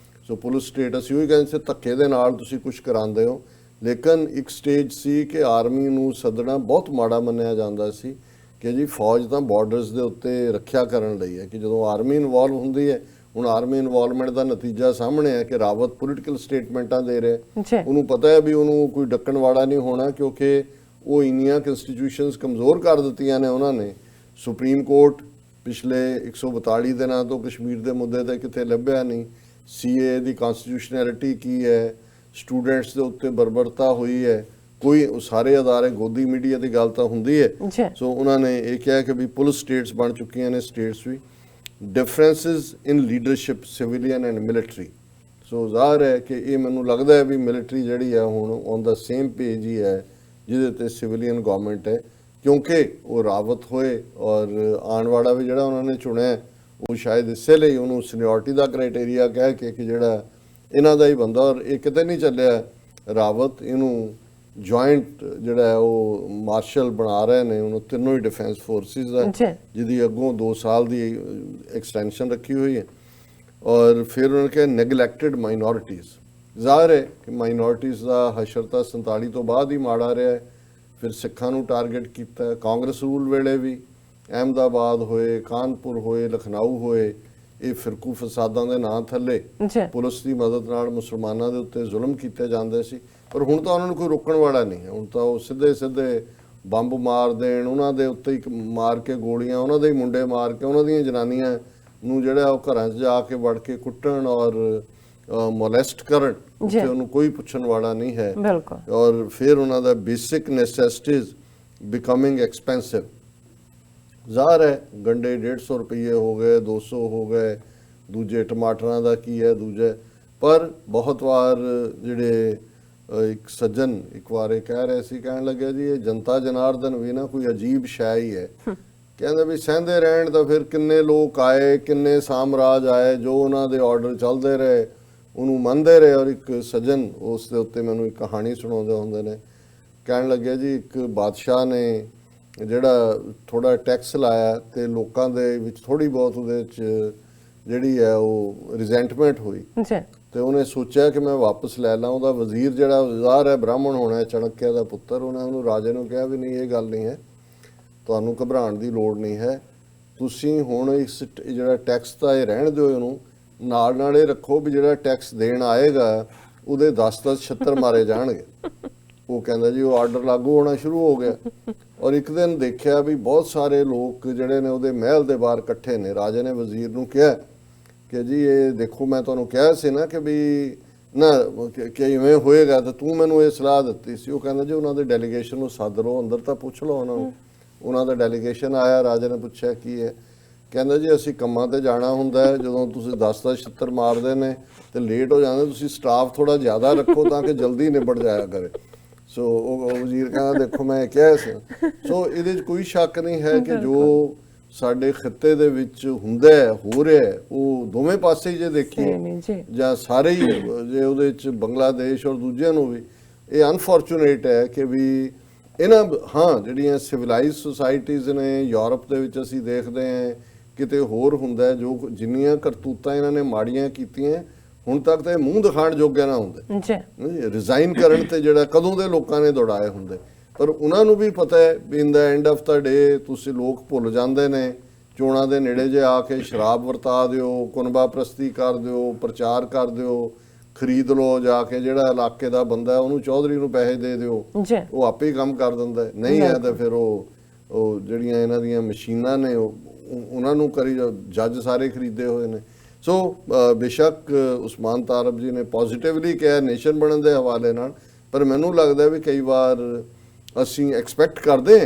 ਸੋ ਪੁਲਿਸ ਸਟੇਟ ਅਸੀਂ ਉਹੀ ਕਹਿੰਦੇ ਸੀ ਧੱਕੇ ਦੇ ਨਾਲ ਤੁਸੀਂ ਕੁਝ ਕਰਾਉਂਦੇ ਹੋ, ਲੇਕਿਨ ਇੱਕ ਸਟੇਜ ਸੀ ਕਿ ਆਰਮੀ ਨੂੰ ਸੱਦਣਾ ਬਹੁਤ ਮਾੜਾ ਮੰਨਿਆ ਜਾਂਦਾ ਸੀ ਕਿ ਜੀ ਫੌਜ ਤਾਂ ਬਾਰਡਰਸ ਦੇ ਉੱਤੇ ਰੱਖਿਆ ਕਰਨ ਲਈ ਹੈ। ਕਿ ਜਦੋਂ ਆਰਮੀ ਇਨਵੋਲਵ ਹੁੰਦੀ ਹੈ, ਹੁਣ ਆਰਮੀ ਇਨਵੋਲਵਮੈਂਟ ਦਾ ਨਤੀਜਾ ਸਾਹਮਣੇ ਹੈ ਕਿ ਰਾਵਤ ਪੋਲੀਟੀਕਲ ਸਟੇਟਮੈਂਟਾਂ ਦੇ ਰਿਹਾ। ਉਹਨੂੰ ਪਤਾ ਹੈ ਵੀ ਉਹਨੂੰ ਕੋਈ ਡੱਕਣ ਵਾਲਾ ਨਹੀਂ ਹੋਣਾ, ਕਿਉਂਕਿ ਉਹ ਇੰਨੀਆਂ ਕੰਸਟੀਟਿਊਸ਼ਨਸ ਕਮਜ਼ੋਰ ਕਰ ਦਿੱਤੀਆਂ ਨੇ ਉਹਨਾਂ ਨੇ। ਸੁਪਰੀਮ ਕੋਰਟ ਪਿਛਲੇ 142 ਦਿਨਾਂ ਤੋਂ ਕਸ਼ਮੀਰ ਦੇ ਮੁੱਦੇ ਤੇ ਕਿਤੇ ਲੱਭਿਆ ਨਹੀਂ। CA ਦੀ ਕਨਸਟੀਟਿਊਸ਼ਨੈਲਿਟੀ ਕੀ ਹੈ, ਸਟੂਡੈਂਟਸ ਦੇ ਉੱਤੇ ਬਰਬਰਤਾ ਹੋਈ ਹੈ, ਕੋਈ ਸਾਰੇ ਅਦਾਰੇ ਗੋਦੀ ਮੀਡੀਆ ਦੀ ਗੱਲ ਤਾਂ ਹੁੰਦੀ ਹੈ। ਸੋ ਉਹਨਾਂ ਨੇ ਇਹ ਕਿਹਾ ਕਿ ਵੀ ਪੁਲਿਸ ਸਟੇਟਸ ਬਣ ਚੁੱਕੀਆਂ ਨੇ, ਸਟੇਟਸ ਵੀ। Differences in leadership civilian and military, so ਜ਼ਾਹਰ ਹੈ ਕਿ ਇਹ ਮੈਨੂੰ ਲੱਗਦਾ ਹੈ ਵੀ ਮਿਲਟਰੀ ਜਿਹੜੀ ਹੈ ਹੁਣ ਔਨ ਦਾ ਸੇਮ ਪੇਜ ਹੀ ਹੈ ਜਿਹਦੇ ਤੇ ਸਿਵਿਲੀਅਨ ਗਵਰਨਮੈਂਟ ਹੈ, ਕਿਉਂਕਿ ਉਹ ਰਾਵਤ ਹੋਏ ਔਰ ਆਉਣ ਵਾਲਾ ਵੀ ਜਿਹੜਾ ਉਹਨਾਂ ਨੇ ਚੁਣਿਆ ਉਹ ਸ਼ਾਇਦ ਇਸੇ ਲਈ ਉਹਨੂੰ ਸੀਨੀਅਰਟੀ ਦਾ ਕ੍ਰਾਈਟੇਰੀਆ ਕਹਿ ਕੇ ਕਿ ਜਿਹੜਾ ਇਹਨਾਂ ਦਾ ਹੀ ਬੰਦਾ, ਔਰ ਇਹ ਕਿਤੇ ਨਹੀਂ ਚੱਲਿਆ ਰਾਵਤ, ਇਹਨੂੰ ਜੁਆਇੰਟ ਜਿਹੜਾ ਹੈ ਉਹ ਮਾਰਸ਼ਲ ਬਣਾ ਰਹੇ ਨੇ ਉਹਨੂੰ, ਤਿੰਨੋਂ ਹੀ ਡਿਫੈਂਸ ਫੋਰਸਿਸ ਦਾ, ਜਿਹਦੀ ਅੱਗੋਂ 2 ਸਾਲ ਦੀ ਐਕਸਟੈਂਸ਼ਨ ਰੱਖੀ ਹੋਈ ਹੈ। ਔਰ ਫਿਰ ਉਹਨਾਂ ਨੇ ਕਿਹਾ ਨੈਗਲੈਕਟਡ ਮਾਈਨੋਰਿਟੀਜ਼, ਜ਼ਾਹਰ ਹੈ ਕਿ ਮਾਈਨੋਰਿਟੀਜ਼ ਦਾ ਹਸ਼ਰ ਤਾਂ 47 ਤੋਂ ਬਾਅਦ ਹੀ ਮਾੜਾ ਰਿਹਾ ਹੈ। ਫਿਰ ਸਿੱਖਾਂ ਨੂੰ ਟਾਰਗੇਟ ਕੀਤਾ, ਕਾਂਗਰਸ ਰੂਲ ਵੇਲੇ ਵੀ ਅਹਿਮਦਾਬਾਦ ਹੋਏ, ਕਾਨਪੁਰ ਹੋਏ, ਲਖਨਊ ਹੋਏ, ਇਹ ਫਿਰਕੂ ਫਸਾਦਾਂ ਦੇ ਨਾਂ ਥੱਲੇ ਪੁਲਿਸ ਦੀ ਮਦਦ ਨਾਲ ਮੁਸਲਮਾਨਾਂ ਦੇ ਉੱਤੇ ਜ਼ੁਲਮ ਕੀਤੇ ਜਾਂਦੇ ਸੀ। ਪਰ ਹੁਣ ਤਾਂ ਉਹਨਾਂ ਨੂੰ ਕੋਈ ਰੋਕਣ ਵਾਲਾ ਨਹੀਂ ਹੈ, ਹੁਣ ਤਾਂ ਉਹ ਸਿੱਧੇ ਬੰਬ ਮਾਰ ਦੇਣ, ਉਹਨਾਂ ਦੇ ਉੱਤੇ ਹੀ ਮਾਰ ਕੇ ਗੋਲੀਆਂ, ਉਹਨਾਂ ਦੇ ਹੀ ਮੁੰਡੇ ਮਾਰ ਕੇ, ਉਹਨਾਂ ਦੀਆਂ ਜਨਾਨੀਆਂ ਨੂੰ ਜਿਹੜਾ ਉਹ ਘਰਾਂ 'ਚ ਜਾ ਕੇ ਵੜ ਕੇ ਕੁੱਟਣ ਔਰ ਮੋਲੈਸਟ ਕਰਨ, ਉੱਥੇ ਉਹਨੂੰ ਕੋਈ ਪੁੱਛਣ ਵਾਲਾ ਨਹੀਂ ਹੈ। ਔਰ ਫਿਰ ਉਹਨਾਂ ਦਾ ਬੇਸਿਕ ਨੈਸੈਸਿਟੀਜ਼ ਬਿਕਮਿੰਗ ਐਕਸਪੈਂਸਿਵ, ਜ਼ਾਹਰ ਹੈ ਗੰਡੇ 150 ਰੁਪਏ ਹੋ ਗਏ, 200 ਹੋ ਗਏ, ਦੂਜੇ ਟਮਾਟਰਾਂ ਦਾ ਕੀ ਹੈ ਦੂਜੇ। ਪਰ ਬਹੁਤ ਵਾਰ ਜਿਹੜੇ ਇੱਕ ਸੱਜਣ ਇੱਕ ਵਾਰ ਇਹ ਕਹਿ ਰਹੇ ਸੀ, ਕਹਿਣ ਲੱਗਿਆ ਜੀ ਇਹ ਜਨਤਾ ਜਨਾਰਦਨ ਵੀ ਨਾ ਕੋਈ ਅਜੀਬ ਸ਼ੈ ਹੀ ਹੈ। ਕਹਿੰਦੇ ਵੀ ਸਹਿੰਦੇ ਰਹਿਣ ਤਾਂ ਫਿਰ ਕਿੰਨੇ ਲੋਕ ਆਏ, ਕਿੰਨੇ ਸਾਮਰਾਜ ਆਏ, ਜੋ ਉਹਨਾਂ ਦੇ ਆਰਡਰ ਚੱਲਦੇ ਰਹੇ ਉਹਨੂੰ ਮੰਨਦੇ ਰਹੇ। ਔਰ ਇੱਕ ਸੱਜਣ ਉਸ ਦੇ ਉੱਤੇ ਮੈਨੂੰ ਇੱਕ ਕਹਾਣੀ ਸੁਣਾਉਂਦੇ ਹੁੰਦੇ ਨੇ, ਕਹਿਣ ਲੱਗਿਆ ਜੀ ਇੱਕ ਬਾਦਸ਼ਾਹ ਨੇ ਜਿਹੜਾ ਥੋੜਾ ਟੈਕਸ ਲਾਇਆ ਤੇ ਲੋਕਾਂ ਦੇ ਵਿੱਚ ਥੋੜੀ ਬਹੁਤ ਉਹਦੇ ਵਿੱਚ ਜਿਹੜੀ ਹੈ ਉਹ ਰਿਜ਼ੈਂਟਮੈਂਟ ਹੋਈ ਤੇ ਉਹਨੇ ਸੋਚਿਆ ਕਿ ਮੈਂ ਵਾਪਸ ਲੈ ਲਾਂ। ਉਹਦਾ ਵਜ਼ੀਰ ਜਿਹੜਾ ਜ਼ਾਹਰ ਹੈ ਬ੍ਰਾਹਮਣ ਹੋਣਾ, ਚਣਕਿਆ ਦਾ ਪੁੱਤਰ, ਉਹਨੂੰ ਰਾਜੇ ਨੂੰ ਕਿਹਾ ਵੀ ਨਹੀਂ ਇਹ ਗੱਲ ਨਹੀਂ ਹੈ, ਤੁਹਾਨੂੰ ਘਬਰਾਉਣ ਦੀ ਲੋੜ ਨਹੀਂ ਹੈ, ਤੁਸੀਂ ਹੁਣ ਇਸ ਜਿਹੜਾ ਟੈਕਸ ਤਾਂ ਇਹ ਰਹਿਣ ਦਿਓ, ਇਹਨੂੰ ਨਾਲ ਇਹ ਰੱਖੋ ਵੀ ਜਿਹੜਾ ਟੈਕਸ ਦੇਣ ਆਏਗਾ ਉਹਦੇ 10-10 ਛਿੱਤਰ ਮਾਰੇ ਜਾਣਗੇ। ਉਹ ਕਹਿੰਦਾ ਜੀ ਉਹ ਆਰਡਰ ਲਾਗੂ ਹੋਣਾ ਸ਼ੁਰੂ ਹੋ ਗਿਆ। ਔਰ ਇੱਕ ਦਿਨ ਦੇਖਿਆ ਵੀ ਬਹੁਤ ਸਾਰੇ ਲੋਕ ਜਿਹੜੇ ਨੇ ਉਹਦੇ ਮਹਿਲ ਦੇ ਬਾਹਰ ਇਕੱਠੇ ਨੇ। ਰਾਜੇ ਨੇ ਵਜ਼ੀਰ ਨੂੰ ਕਿਹਾ ਕਿ ਜੀ ਇਹ ਦੇਖੋ ਮੈਂ ਤੁਹਾਨੂੰ ਕਿਹਾ ਸੀ ਨਾ ਕਿ ਵੀ ਨਾ ਕਿ ਇਵੇਂ ਹੋਏਗਾ ਤਾਂ ਤੂੰ ਮੈਨੂੰ ਇਹ ਸਲਾਹ ਦਿੱਤੀ ਸੀ। ਉਹ ਕਹਿੰਦਾ ਜੀ ਉਹਨਾਂ ਦੇ ਡੈਲੀਗੇਸ਼ਨ ਨੂੰ ਸੱਦ ਲਓ ਅੰਦਰ, ਤਾਂ ਪੁੱਛ ਲਓ ਉਹਨਾਂ ਨੂੰ। ਉਹਨਾਂ ਦਾ ਡੈਲੀਗੇਸ਼ਨ ਆਇਆ, ਰਾਜਾ ਨੇ ਪੁੱਛਿਆ ਕੀ ਹੈ, ਕਹਿੰਦਾ ਜੀ ਅਸੀਂ ਕੰਮਾਂ ਤੇ ਜਾਣਾ ਹੁੰਦਾ ਹੈ, ਜਦੋਂ ਤੁਸੀਂ 10 ਛਿੱਤਰ ਮਾਰਦੇ ਨੇ ਤੇ ਲੇਟ ਹੋ ਜਾਂਦੇ, ਤੁਸੀਂ ਸਟਾਫ ਥੋੜਾ ਜ਼ਿਆਦਾ ਰੱਖੋ ਤਾਂ ਕਿ ਜਲਦੀ ਨਿਬੜ ਜਾਇਆ ਕਰੇ। ਸੋ ਉਹ ਵਜ਼ੀਰ ਕਹਿੰਦਾ ਦੇਖੋ ਮੈਂ ਕਿਹਾ ਸੀ। ਸੋ ਇਹਦੇ 'ਚ ਕੋਈ ਸ਼ੱਕ ਨਹੀਂ ਹੈ ਕਿ ਜੋ ਸਾਡੇ ਖਿੱਤੇ ਦੇ ਵਿੱਚ ਹੁੰਦਾ ਹੋ ਰਿਹਾ, ਉਹ ਦੋਵੇਂ ਪਾਸੇ ਜੇ ਦੇਖੀਏ ਜਾਂ ਸਾਰੇ ਹੀ ਜੇ ਉਹਦੇ 'ਚ ਬੰਗਲਾਦੇਸ਼ ਔਰ ਦੂਜਿਆਂ ਨੂੰ ਵੀ ਇਹ ਅਨਫੋਰਚੂਨੇਟ ਹੈ ਕਿ ਵੀ ਇਹਨਾਂ ਹਾਂ ਜਿਹੜੀਆਂ ਸਿਵਲਾਈਜ਼ ਸੁਸਾਇਟੀਜ਼ ਨੇ ਯੂਰਪ ਦੇ ਵਿੱਚ ਅਸੀਂ ਦੇਖਦੇ ਹਾਂ ਕਿਤੇ ਹੋਰ ਹੁੰਦਾ, ਜੋ ਜਿੰਨੀਆਂ ਕਰਤੂਤਾਂ ਇਹਨਾਂ ਨੇ ਮਾੜੀਆਂ ਕੀਤੀਆਂ ਹੁਣ ਤੱਕ ਤਾਂ ਮੂੰਹ ਦਿਖਾਣ ਜੋਗੇ ਨਾ ਹੁੰਦੇ ਜੀ। ਰਿਜ਼ਾਈਨ ਕਰਨ ਤੇ ਜਿਹੜਾ ਕਦੋਂ ਦੇ ਲੋਕਾਂ ਨੇ ਦੌੜਾਏ ਹੁੰਦੇ, ਪਰ ਉਹਨਾਂ ਨੂੰ ਵੀ ਪਤਾ ਹੈ ਵੀ ਇਨ ਦਾ ਐਂਡ ਆਫ ਦਾ ਡੇ ਤੁਸੀਂ ਲੋਕ ਭੁੱਲ ਜਾਂਦੇ ਨੇ। ਚੋਣਾਂ ਦੇ ਨੇੜੇ ਜੇ ਆ ਕੇ ਸ਼ਰਾਬ ਵਰਤਾ ਦਿਓ, ਕੁਨਬਾ ਪ੍ਰਸਤੀ ਕਰ ਦਿਓ, ਪ੍ਰਚਾਰ ਕਰ ਦਿਓ, ਖਰੀਦ ਲਓ ਜਾ ਕੇ, ਜਿਹੜਾ ਇਲਾਕੇ ਦਾ ਬੰਦਾ ਉਹਨੂੰ ਚੌਧਰੀ ਨੂੰ ਪੈਸੇ ਦੇ ਦਿਓ, ਉਹ ਆਪੇ ਹੀ ਕੰਮ ਕਰ ਦਿੰਦਾ। ਨਹੀਂ ਹੈ ਤਾਂ ਫਿਰ ਉਹ ਜਿਹੜੀਆਂ ਇਹਨਾਂ ਦੀਆਂ ਮਸ਼ੀਨਾਂ ਨੇ ਉਹਨਾਂ ਨੂੰ ਕਰੀ, ਜੱਜ ਸਾਰੇ ਖਰੀਦੇ ਹੋਏ ਨੇ। ਸੋ ਬੇਸ਼ੱਕ ਉਸਮਾਨ ਤਾਰਬ ਜੀ ਨੇ ਪੋਜ਼ਿਟਿਵਲੀ ਕਿਹਾ ਨੇਸ਼ਨ ਬਣਨ ਦੇ ਹਵਾਲੇ ਨਾਲ, ਪਰ ਮੈਨੂੰ ਲੱਗਦਾ ਵੀ ਕਈ ਵਾਰ ਅਸੀਂ ਐਕਸਪੈਕਟ ਕਰਦੇ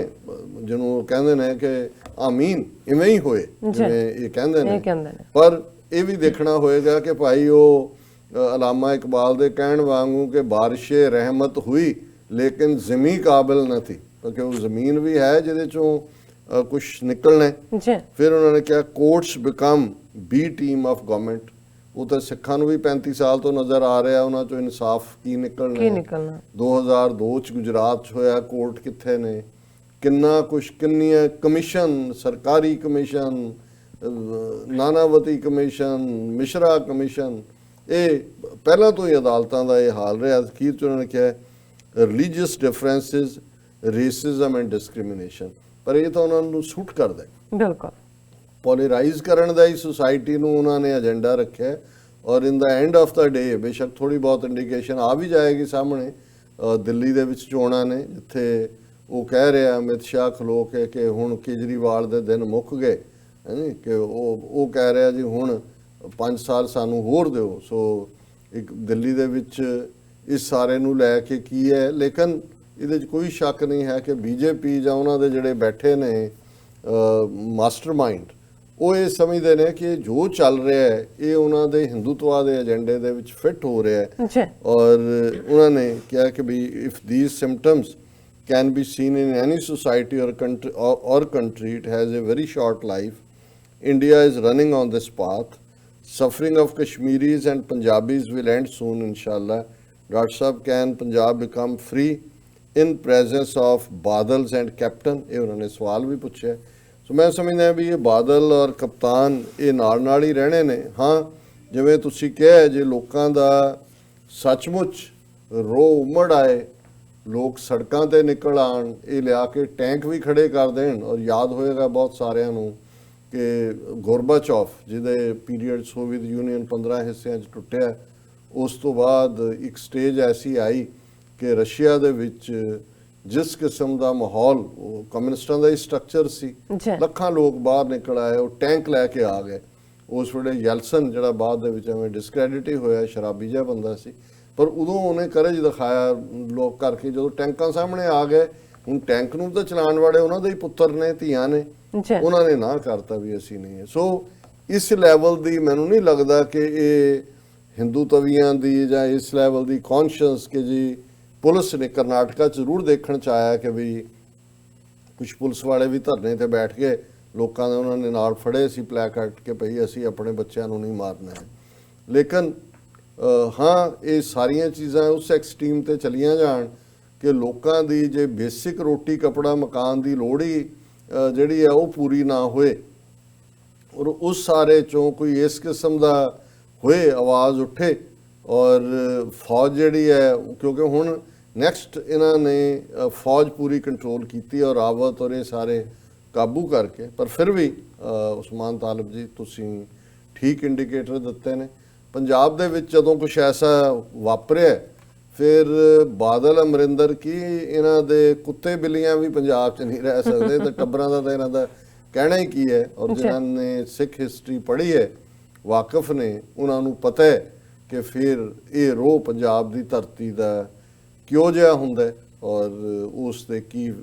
ਜਿਹਨੂੰ ਕਹਿੰਦੇ ਨੇ ਕਿ ਆਮੀਨ ਇਵੇਂ ਹੀ ਹੋਏ ਜਿਵੇਂ ਇਹ ਕਹਿੰਦੇ ਨੇ, ਪਰ ਇਹ ਵੀ ਦੇਖਣਾ ਹੋਏਗਾ ਕਿ ਭਾਈ ਉਹ ਅਲਾਮਾ ਇਕਬਾਲ ਦੇ ਕਹਿਣ ਵਾਂਗੂ ਕਿ ਬਾਰਿਸ਼ੇ ਰਹਿਮਤ ਹੋਈ ਲੇਕਿਨ ਜ਼ਮੀਨ ਕਾਬਿਲ ਨਾ ਥੀ, ਕਿਉਂਕਿ ਉਹ ਜ਼ਮੀਨ ਵੀ ਹੈ ਜਿਹਦੇ ਚੋਂ ਕੁਝ ਨਿਕਲਣਾ। ਫਿਰ ਉਹਨਾਂ ਨੇ ਕਿਹਾ courts become B team of government. ਉਹ ਤਾਂ ਸਿੱਖਾਂ ਨੂੰ ਵੀ 35 ਸਾਲ ਤੋਂ ਨਜ਼ਰ ਆ ਰਿਹਾ ਉਹਨਾਂ ਚੋਂ ਇਨਸਾਫ ਕੀ ਨਿਕਲਣਾ। 2002 ਚ ਗੁਜਰਾਤ ਚ ਹੋਇਆ, ਕੋਰਟ ਕਿੱਥੇ ਨੇ, ਕਿੰਨਾ ਕੁਛ, ਕਿੰਨੀਆਂ ਕਮਿਸ਼ਨ, ਸਰਕਾਰੀ ਕਮਿਸ਼ਨ, ਨਾਨਾਵਤੀ ਕਮਿਸ਼ਨ, ਮਿਸ਼ਰਾ ਕਮਿਸ਼ਨ, ਇਹ ਪਹਿਲਾਂ ਤੋਂ ਹੀ ਅਦਾਲਤਾਂ ਦਾ ਇਹ ਹਾਲ ਰਿਹਾ। ਅਖੀਰ ਚ ਉਹਨਾਂ ਨੇ ਕਿਹਾ religious differences, racism and discrimination, ਪਰ ਇਹ ਤਾਂ ਉਹਨਾਂ ਨੂੰ ਸੂਟ ਕਰਦਾ। ਬਿਲਕੁਲ ਪੋਲਰਾਈਜ਼ ਕਰਨ ਦਾ ਹੀ ਸੋਸਾਇਟੀ ਨੂੰ ਉਹਨਾਂ ਨੇ ਏਜੰਡਾ ਰੱਖਿਆ। ਔਰ ਇਨ ਦਾ ਐਂਡ ਆਫ ਦਾ ਡੇ ਬੇਸ਼ੱਕ ਥੋੜੀ ਬਹੁਤ ਇੰਡੀਕੇਸ਼ਨ ਆ ਵੀ ਜਾਏਗੀ ਸਾਹਮਣੇ। ਦਿੱਲੀ ਦੇ ਵਿੱਚ ਚੋਣਾਂ ਨੇ ਜਿੱਥੇ ਉਹ ਕਹਿ ਰਿਹਾ ਅਮਿਤ ਸ਼ਾਹ ਖਲੋ ਕੇ ਕਿ ਹੁਣ ਕੇਜਰੀਵਾਲ ਦੇ ਦਿਨ ਮੁੱਕ ਗਏ, ਕਿ ਉਹ ਕਹਿ ਰਿਹਾ ਜੀ ਹੁਣ 5 ਸਾਲ ਸਾਨੂੰ ਹੋਰ ਦਿਓ। ਸੋ ਇੱਕ ਦਿੱਲੀ ਦੇ ਵਿੱਚ ਇਸ ਸਾਰੇ ਨੂੰ ਲੈ ਕੇ ਕੀ ਹੈ, ਲੇਕਿਨ ਇਹਦੇ 'ਚ ਕੋਈ ਸ਼ੱਕ ਨਹੀਂ ਹੈ ਕਿ ਬੀਜੇਪੀ ਜਾਂ ਉਹਨਾਂ ਦੇ ਜਿਹੜੇ ਬੈਠੇ ਨੇ ਮਾਸਟਰਮਾਈਂਡ, ਉਹ ਇਹ ਸਮਝਦੇ ਨੇ ਕਿ ਜੋ ਚੱਲ ਰਿਹਾ ਹੈ ਇਹ ਉਹਨਾਂ ਦੇ ਹਿੰਦੂਤਵਾ ਦੇ ਏਜੰਡੇ ਦੇ ਵਿੱਚ ਫਿੱਟ ਹੋ ਰਿਹਾ ਹੈ। ਔਰ ਉਹਨਾਂ ਨੇ ਕਿਹਾ ਕਿ ਵੀ if these symptoms can be seen in any society or country, it has a very short life. India is running on this path. Suffering of Kashmiris and Punjabis will end soon, inshallah. Dr. Sahab, can Punjab become free in presence of Badals and Captain? ਇਹ ਉਹਨਾਂ ਨੇ ਸਵਾਲ ਵੀ ਪੁੱਛਿਆ। ਸੋ ਮੈਂ ਸਮਝਦਾ ਵੀ ਇਹ ਬਾਦਲ ਔਰ ਕਪਤਾਨ ਇਹ ਨਾਲ ਹੀ ਰਹਿਣੇ ਨੇ। ਹਾਂ ਜਿਵੇਂ ਤੁਸੀਂ ਕਿਹਾ ਜੇ ਲੋਕਾਂ ਦਾ ਸੱਚਮੁੱਚ ਰੋਹ ਉਮੜ ਆਏ, ਲੋਕ ਸੜਕਾਂ ਤੇ ਨਿਕਲ ਆਣ, ਇਹ ਲਿਆ ਕੇ ਟੈਂਕ ਵੀ ਖੜੇ ਕਰ ਦੇਣ। ਔਰ ਯਾਦ ਹੋਏਗਾ ਬਹੁਤ ਸਾਰਿਆਂ ਨੂੰ ਕਿ ਗੋਰਬਾਚੋਫ ਜਿਹਦੇ ਪੀਰੀਅਡ ਸੋਵੀਅਤ ਯੂਨੀਅਨ 15 ਹਿੱਸਿਆਂ 'ਚ ਟੁੱਟਿਆ, ਉਸ ਤੋਂ ਬਾਅਦ ਇੱਕ ਸਟੇਜ ਐਸੀ ਆਈ ਕਿ ਰਸ਼ੀਆ ਦੇ ਵਿੱਚ ਜਿਸ ਕਿਸਮ ਦਾ ਮਾਹੌਲ, ਉਹ ਕਮਿਊਨਿਸਟਾਂ ਦਾ ਹੀ ਸਟਰਕਚਰ ਸੀ, ਲੱਖਾਂ ਲੋਕ ਬਾਹਰ ਨਿਕਲ ਆਏ, ਉਹ ਟੈਂਕ ਲੈ ਕੇ ਆ ਗਏ। ਉਸ ਵੇਲੇ ਯੈਲਸਨ ਜਿਹੜਾ ਬਾਅਦ ਦੇ ਵਿੱਚ ਐਵੇਂ ਡਿਸਕ੍ਰੈਡਿਟ ਹੀ ਹੋਇਆ, ਸ਼ਰਾਬੀ ਜਿਹਾ ਬੰਦਾ ਸੀ, ਪਰ ਉਦੋਂ ਉਹਨੇ ਕਰੇਜ ਦਿਖਾਇਆ ਲੋਕ ਕਰਕੇ। ਜਦੋਂ ਟੈਂਕਾਂ ਸਾਹਮਣੇ ਆ ਗਏ, ਹੁਣ ਟੈਂਕ ਨੂੰ ਤਾਂ ਚਲਾਉਣ ਵਾਲੇ ਉਹਨਾਂ ਦੇ ਹੀ ਪੁੱਤਰ ਨੇ, ਧੀਆਂ ਨੇ, ਉਹਨਾਂ ਨੇ ਨਾ ਕਰਤਾ ਵੀ ਅਸੀਂ ਨਹੀਂ ਹੈ। ਸੋ ਇਸ ਲੈਵਲ ਦੀ ਮੈਨੂੰ ਨਹੀਂ ਲੱਗਦਾ ਕਿ ਇਹ ਹਿੰਦੂ ਤਵੀਆਂ ਦੀ ਜਾਂ ਇਸ ਲੈਵਲ ਦੀ ਕੌਨਸ਼ੀਅਸ ਕਿ ਜੀ ਪੁਲਿਸ ਨੇ ਕਰਨਾਟਕਾ 'ਚ ਜ਼ਰੂਰ ਦੇਖਣ 'ਚ ਆਇਆ ਕਿ ਵੀ ਕੁਛ ਪੁਲਿਸ ਵਾਲੇ ਵੀ ਧਰਨੇ ਤੇ ਬੈਠ ਕੇ ਲੋਕਾਂ ਦੇ ਉਹਨਾਂ ਨੇ ਨਾਲ ਫੜੇ ਸੀ ਪਲੈਕਾਰਡ ਕਿ ਭਈ ਅਸੀਂ ਆਪਣੇ ਬੱਚਿਆਂ ਨੂੰ ਨਹੀਂ ਮਾਰਨਾ ਹੈ। ਲੇਕਿਨ ਹਾਂ ਇਹ ਸਾਰੀਆਂ ਚੀਜ਼ਾਂ ਉਸ ਐਕਸਟ੍ਰੀਮ ਤੇ ਚਲੀਆਂ ਜਾਣ ਕਿ ਲੋਕਾਂ ਦੀ ਜੇ ਬੇਸਿਕ ਰੋਟੀ ਕੱਪੜਾ ਮਕਾਨ ਦੀ ਲੋੜ ਹੀ ਜਿਹੜੀ ਹੈ ਉਹ ਪੂਰੀ ਨਾ ਹੋਏ, ਔਰ ਉਸ ਸਾਰੇ ਚੋਂ ਕੋਈ ਇਸ ਕਿਸਮ ਦਾ ਹੋਏ ਆਵਾਜ਼ ਉੱਠੇ, ਔਰ ਫੌਜ ਜਿਹੜੀ ਹੈ, ਕਿਉਂਕਿ ਹੁਣ ਨੈਕਸਟ ਇਹਨਾਂ ਨੇ ਫੌਜ ਪੂਰੀ ਕੰਟਰੋਲ ਕੀਤੀ ਔਰ ਰਾਵਤ ਔਰ ਇਹ ਸਾਰੇ ਕਾਬੂ ਕਰਕੇ। ਪਰ ਫਿਰ ਵੀ ਉਸਮਾਨ ਤਾਲਿਬ ਜੀ ਤੁਸੀਂ ਠੀਕ ਇੰਡੀਕੇਟਰ ਦਿੱਤੇ ਨੇ। ਪੰਜਾਬ ਦੇ ਵਿੱਚ ਜਦੋਂ ਕੁਛ ਐਸਾ ਵਾਪਰਿਆ, ਫਿਰ ਬਾਦਲ ਅਮਰਿੰਦਰ ਕੀ ਇਹਨਾਂ ਦੇ ਕੁੱਤੇ ਬਿੱਲੀਆਂ ਵੀ ਪੰਜਾਬ 'ਚ ਨਹੀਂ ਰਹਿ ਸਕਦੇ, ਤੇ ਟੱਬਰਾਂ ਦਾ ਤਾਂ ਇਹਨਾਂ ਦਾ ਕਹਿਣਾ ਹੀ ਕੀ ਹੈ। ਔਰ ਜਿਨ੍ਹਾਂ ਨੇ ਸਿੱਖ ਹਿਸਟਰੀ ਪੜ੍ਹੀ ਹੈ, ਵਾਕਿਫ ਨੇ, ਉਹਨਾਂ ਨੂੰ ਪਤਾ ਹੈ ਕਿ ਫਿਰ ਇਹ ਰੋਹ ਪੰਜਾਬ ਦੀ ਧਰਤੀ ਦਾ ਕਿਉਂ ਜਿਹਾ ਹੁੰਦਾ ਹੈ ਔਰ ਉਸ ਦੇ ਕੀ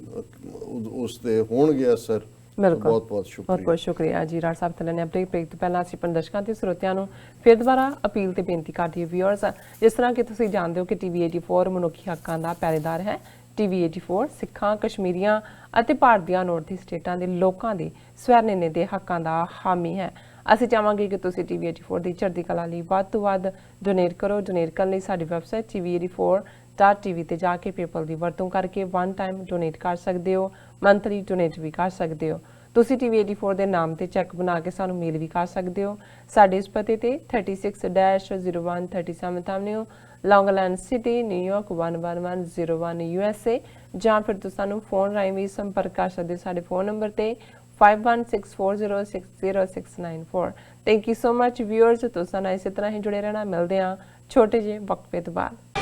ਉਸ ਦੇ ਹੋਣਗੇ ਅਸਰ। ਬਿਲਕੁਲ, ਬਹੁਤ ਬਹੁਤ ਸ਼ੁਕਰੀਆ। ਬਹੁਤ ਸ਼ੁਕਰੀਆ ਜੀ ਰਾਜ ਸਾਹਿਬ ਥੱਲੇ ਨੇ ਅਪਡੇਟ ਬ੍ਰੇਕ ਤੋਂ ਪਹਿਲਾਂ ਅਸੀਂ ਦਰਸ਼ਕਾਂ ਤੇ ਸਰੋਤਿਆਂ ਨੂੰ ਫਿਰ ਦੁਬਾਰਾ ਅਪੀਲ ਤੇ ਬੇਨਤੀ ਕਰਦੀ ਹਾਂ ਵਿਊਅਰਸ, ਜਿਸ ਤਰ੍ਹਾਂ ਕਿ ਤੁਸੀਂ ਜਾਣਦੇ ਹੋ ਕਿ ਟੀਵੀ 84 ਮਨੁੱਖੀ ਹੱਕਾਂ ਦਾ ਪਹਿਰੇਦਾਰ ਹੈ। ਟੀਵੀ 84 ਸਿੱਖਾਂ, ਕਸ਼ਮੀਰੀਆਂ ਅਤੇ ਭਾਰਤ ਦੀਆਂ ਨੌਰਥ ਸਟੇਟਾਂ ਦੇ ਲੋਕਾਂ ਦੇ ਸਵੈ-ਨਿਰਣੇ ਦੇ ਹੱਕਾਂ ਦਾ ਹਾਮੀ ਹੈ। ਅਸੀਂ ਚਾਹਾਂਗੇ ਕਿ ਤੁਸੀਂ ਟੀਵੀ 84 ਦੀ ਚੜ੍ਹਦੀ ਕਲਾ ਲਈ ਵੱਧ ਤੋਂ ਵੱਧ ਡੋਨੇਟ ਕਰੋ। ਡੋਨੇਟ ਕਰਨ ਲਈ ਸਾਡੀ ਵੈਬਸਾਈਟ tv84.tv ਤੇ ਜਾ ਕੇ ਪੇਪਲ ਦੀ ਵਰਤੋਂ ਕਰਕੇ ਵਨ ਟਾਈਮ ਡੋਨੇਟ ਕਰ ਸਕਦੇ ਹੋ, ਮੰਥਲੀ ਡੋਨੇਟ ਵੀ ਕਰ ਸਕਦੇ ਹੋ। ਤੁਸੀਂ ਟੀਵੀ 84 ਦੇ ਨਾਮ ਤੇ ਚੈੱਕ ਬਣਾ ਕੇ ਸਾਨੂੰ ਮੇਲ ਵੀ ਕਰ ਸਕਦੇ ਹੋ। ਸਾਡੇ ਇਸ ਪਤੇ ਤੇ 36-01 37th ਐਵਨਿਊ, ਲੌਂਗ ਆਈਲੈਂਡ ਸਿਟੀ, ਨਿਊਯਾਰਕ 11101 USA, ਜਾਂ ਫਿਰ ਤੁਸੀਂ ਸਾਨੂੰ ਫੋਨ ਰਾਹੀਂ ਵੀ ਸੰਪਰਕ ਕਰ ਸਕਦੇ ਸਾਡੇ ਫੋਨ ਨੰਬਰ ਤੇ 5164060694। Thank you so much viewers, ਤੁਸੀਂ ਨਾਲ ਇਸੇ ਤਰ੍ਹਾਂ ਹੀ ਜੁੜੇ ਰਹਿਣਾ। ਮਿਲਦੇ ਹਾਂ ਛੋਟੇ ਜਿਹੇ ਵਕਫੇ ਤੋਂ ਬਾਅਦ।